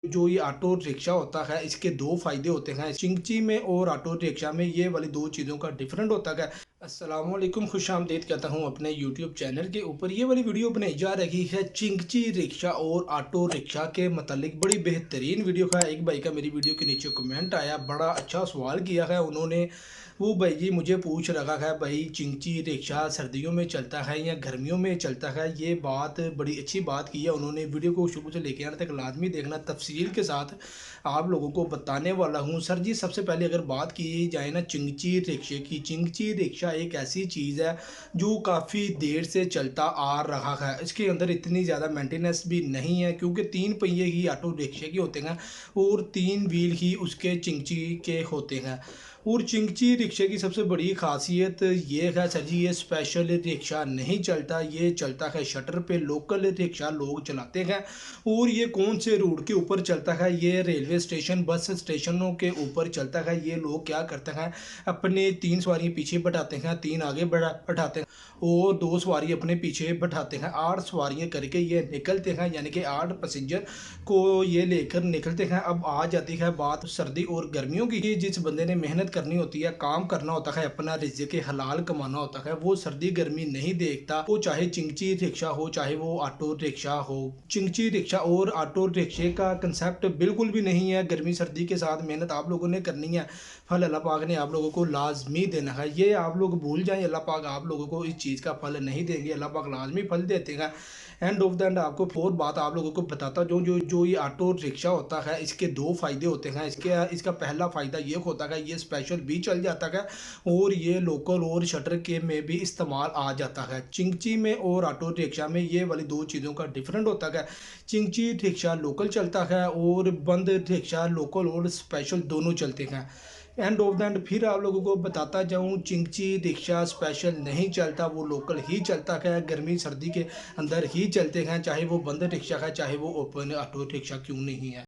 जो ये auto rickshaw होता है इसके दो फ़ायदे होते हैं चिंगची में और ऑटो रिक्शा में, ये वाली दो चीज़ों का डिफरेंट होता है। अस्सलामुअलैकुम, खुशामदीद कहता हूँ अपने यूट्यूब चैनल के ऊपर। ये वाली वीडियो बनाई जा रही है चिंगची रिक्शा और ऑटो रिक्शा के मतलब बड़ी बेहतरीन वीडियो है। एक भाई का मेरी वीडियो के नीचे कमेंट आया, बड़ा अच्छा सवाल किया है उन्होंने। वो भाई जी मुझे पूछ रखा है, भाई चिंगची रिक्शा सर्दियों में चलता है या गर्मियों में चलता है। ये बात बड़ी अच्छी बात की है उन्होंने। वीडियो को शुरू से लेकर आने तक लाजमी देखना, तफसील के साथ आप लोगों को बताने वाला हूँ। सर जी सबसे पहले अगर बात की जाए ना चिंगची रिक्शे की, चिंगची रिक्शा एक ऐसी चीज़ है जो काफ़ी देर से चलता आ रहा है। इसके अंदर इतनी ज़्यादा मेंटेनेंस भी नहीं है, क्योंकि तीन पहिए ही ऑटो रिक्शे के होते हैं और तीन व्हील ही उसके चिंगची के होते हैं। और चिंगची रिक्शे की सबसे बड़ी ख़ासियत ये है सर जी, ये स्पेशल रिक्शा नहीं चलता, ये चलता है शटर पे। लोकल रिक्शा लोग चलाते हैं। और ये कौन से रूट के ऊपर चलता है? ये रेलवे स्टेशन, बस स्टेशनों के ऊपर चलता है। ये लोग क्या करते हैं, अपने तीन सवारी पीछे बैठाते हैं, तीन आगे बैठाते हैं और दो सवारी अपने पीछे बैठाते हैं। आठ सवारियां करके ये निकलते हैं, यानी कि आठ पैसेंजर को ये लेकर निकलते हैं। अब आ जाती है बात सर्दी और गर्मियों की। जिस बंदे ने मेहनत करनी होती है, काम करना होता है, अपना रिज़्क़ हलाल कमाना होता है, वो सर्दी गर्मी नहीं देखता। वो चाहे चिंगची रिक्शा हो, चाहे वो ऑटो रिक्शा हो। चिंगची रिक्शा और ऑटो रिक्शे का कंसेप्ट बिल्कुल भी नहीं है गर्मी सर्दी के साथ मेहनत आप लोगों ने करनी है, फल अल्लाह पाक ने आप लोगों को लाजमी देना है। ये आप लोग भूल जाएं, अल्लाह पाक आप लोगों को इस चीज़ का फल नहीं देंगे, अल्लाह पाक लाजमी फल देते हैं। एंड ऑफ द एंड आपको और बात आप लोगों को बताता, जो ये ऑटो रिक्शा होता है इसके दो फ़ायदे होते हैं। इसका पहला फ़ायदा ये होता है, ये स्पेशल भी चल जाता है और ये लोकल और शटर के में भी इस्तेमाल आ जाता है। चिंगची में और ऑटो रिक्शा में ये वाली दो चीज़ों का डिफरेंट होता है। चिंगची रिक्शा लोकल चलता है और बंद रिक्शा लोकल और स्पेशल दोनों चलते हैं। एंड ऑफ द एंड फिर आप लोगों को बताता जाऊँ, चिंगची रिक्शा स्पेशल नहीं चलता, वो लोकल ही चलता है। गर्मी सर्दी के अंदर ही चलते हैं, चाहे वो बंद रिक्शा है, चाहे वो ओपन ऑटो रिक्शा क्यों नहीं है।